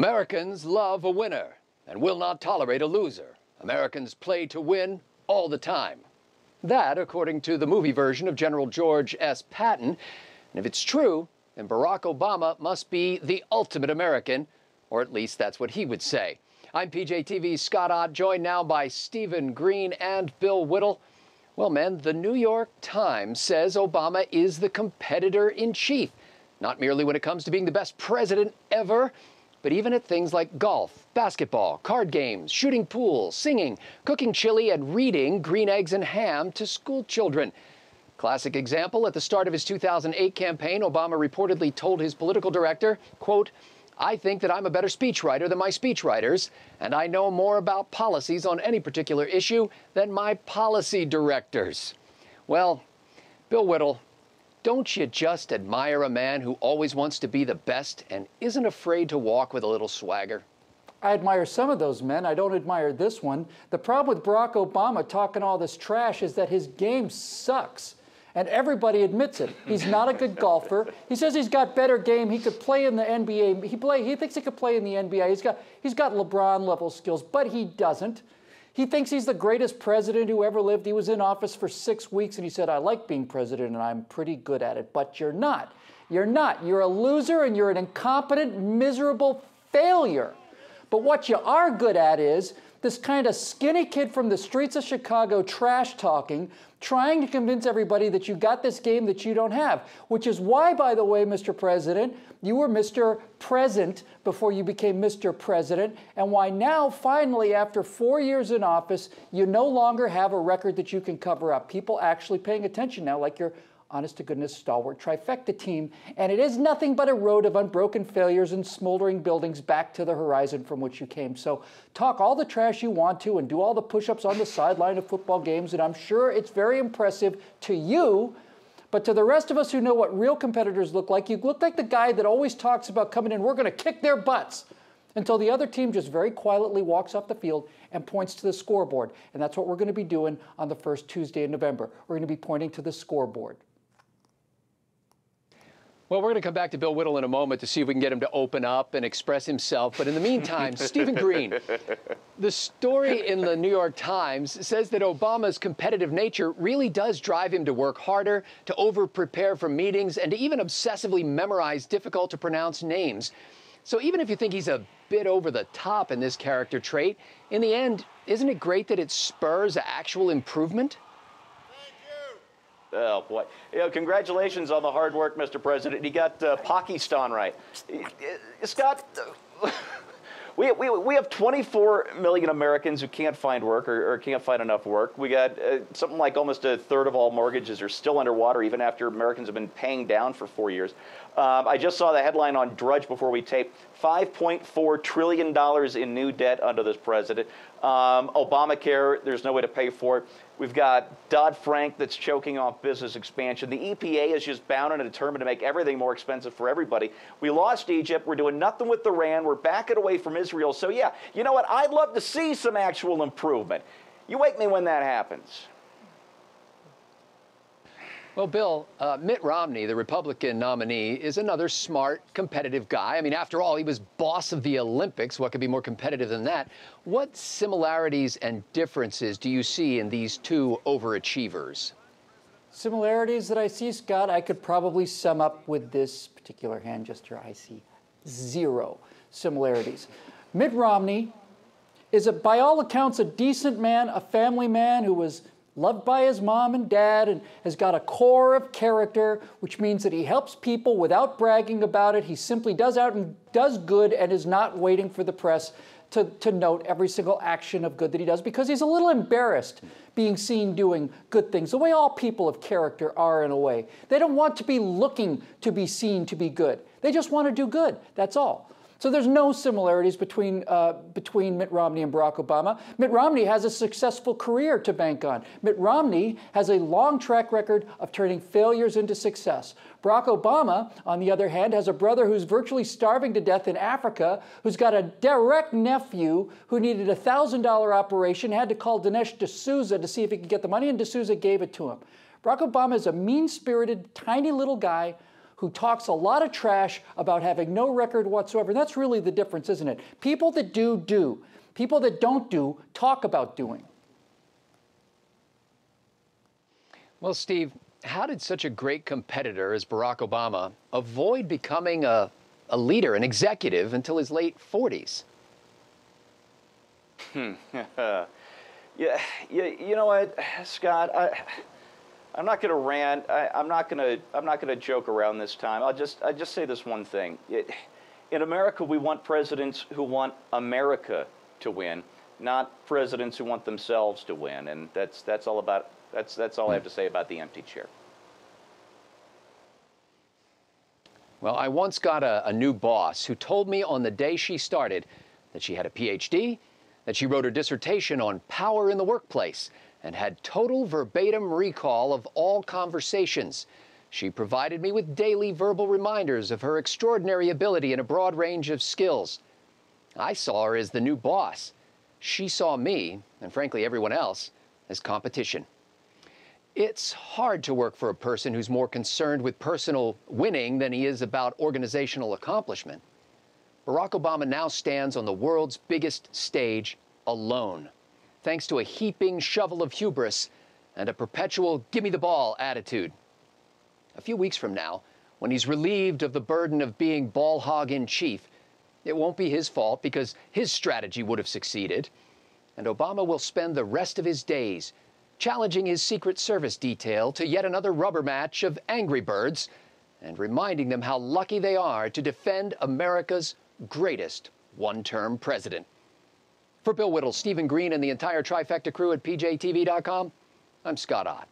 Americans love a winner and will not tolerate a loser. Americans play to win all the time. That, according to the movie version of General George S. Patton. And if it's true, then Barack Obama must be the ultimate American, or at least that's what he would say. I'm PJTV's Scott Ott, joined now by Stephen Green and Bill Whittle. Well, men, the New York Times says Obama is the competitor in chief, not merely when it comes to being the best president ever, but even at things like golf, basketball, card games, shooting pool, singing, cooking chili, and reading Green Eggs and Ham to school children. Classic example, at the start of his 2008 campaign, Obama reportedly told his political director, quote, "I think that I'm a better speechwriter than my speechwriters, and I know more about policies on any particular issue than my policy directors." Well, Bill Whittle, don't you just admire a man who always wants to be the best and isn't afraid to walk with a little swagger? I admire some of those men. I don't admire this one. The problem with Barack Obama talking all this trash is that his game sucks. And everybody admits it. He's not a good golfer. He says he's got better game. He could play in the NBA. He thinks he could play in the NBA. He's got LeBron-level skills, but he doesn't. He thinks he's the greatest president who ever lived. He was in office for 6 weeks, and he said, "I like being president, and I'm pretty good at it." But you're not. You're not. You're a loser, and you're an incompetent, miserable failure. But what you are good at is this kind of skinny kid from the streets of Chicago trash-talking, trying to convince everybody that you got this game that you don't have, which is why, by the way, Mr. President, you were Mr. Present before you became Mr. President, and why now, finally, after 4 years in office, you no longer have a record that you can cover up. People actually paying attention now, like your honest-to-goodness stalwart Trifecta team, and it is nothing but a road of unbroken failures and smoldering buildings back to the horizon from which you came. So talk all the trash you want to and do all the push-ups on the sideline of football games, and I'm sure it's very impressive to you, but to the rest of us who know what real competitors look like, you look like the guy that always talks about coming in, we're going to kick their butts, until the other team just very quietly walks off the field and points to the scoreboard. And that's what we're going to be doing on the first Tuesday in November. We're going to be pointing to the scoreboard. Well, we're going to come back to Bill Whittle in a moment to see if we can get him to open up and express himself. But in the meantime, Stephen Green, the story in the New York Times says that Obama's competitive nature really does drive him to work harder, to over-prepare for meetings, and to even obsessively memorize difficult-to-pronounce names. So even if you think he's a bit over the top in this character trait, in the end, isn't it great that it spurs actual improvement? Oh, boy. You know, congratulations on the hard work, Mr. President. You got Pakistan right. Scott, we have 24 million Americans who can't find work or can't find enough work. We got something like almost a third of all mortgages are still underwater, even after Americans have been paying down for 4 years. I just saw the headline on Drudge before we taped. $5.4 trillion in new debt under this president. Obamacare, there's no way to pay for it. We've got Dodd-Frank that's choking off business expansion. The EPA is just bound and determined to make everything more expensive for everybody. We lost Egypt. We're doing nothing with Iran. We're backing away from Israel. So, yeah, you know what? I'd love to see some actual improvement. You wake me when that happens. Well, Bill, Mitt Romney, the Republican nominee, is another smart, competitive guy. I mean, after all, he was boss of the Olympics. What could be more competitive than that? What similarities and differences do you see in these two overachievers? Similarities that I see, Scott, I could probably sum up with this particular hand gesture. I see 0 similarities. Mitt Romney is, by all accounts, a decent man, a family man who was loved by his mom and dad, and has got a core of character, which means that he helps people without bragging about it. He simply does out and does good and is not waiting for the press to note every single action of good that he does, because he's a little embarrassed being seen doing good things, the way all people of character are in a way. They don't want to be looking to be seen to be good. They just want to do good. That's all. So there's no similarities between Mitt Romney and Barack Obama. Mitt Romney has a successful career to bank on. Mitt Romney has a long track record of turning failures into success. Barack Obama, on the other hand, has a brother who's virtually starving to death in Africa, who's got a direct nephew who needed a $1,000 operation, had to call Dinesh D'Souza to see if he could get the money, and D'Souza gave it to him. Barack Obama is a mean-spirited, tiny little guy who talks a lot of trash about having no record whatsoever. That's really the difference, isn't it? People that do, do. People that don't do, talk about doing. Well, Steve, how did such a great competitor as Barack Obama avoid becoming a leader, an executive, until his late 40s? Yeah, you know what, Scott? I'm not going to rant. I'm not going to joke around this time. I'll just say this one thing. In America, we want presidents who want America to win, not presidents who want themselves to win. And that's all I have to say about the empty chair. Well, I once got a new boss who told me on the day she started that she had a PhD, that she wrote her dissertation on power in the workplace, and had total verbatim recall of all conversations. She provided me with daily verbal reminders of her extraordinary ability in a broad range of skills. I saw her as the new boss. She saw me, and frankly everyone else, as competition. It's hard to work for a person who's more concerned with personal winning than he is about organizational accomplishment. Barack Obama now stands on the world's biggest stage alone, thanks to a heaping shovel of hubris and a perpetual give me the ball attitude. A few weeks from now, when he's relieved of the burden of being ball hog in chief, it won't be his fault because his strategy would have succeeded. And Obama will spend the rest of his days challenging his Secret Service detail to yet another rubber match of Angry Birds and reminding them how lucky they are to defend America's greatest one-term president. For Bill Whittle, Stephen Green, and the entire Trifecta crew at PJTV.com, I'm Scott Ott.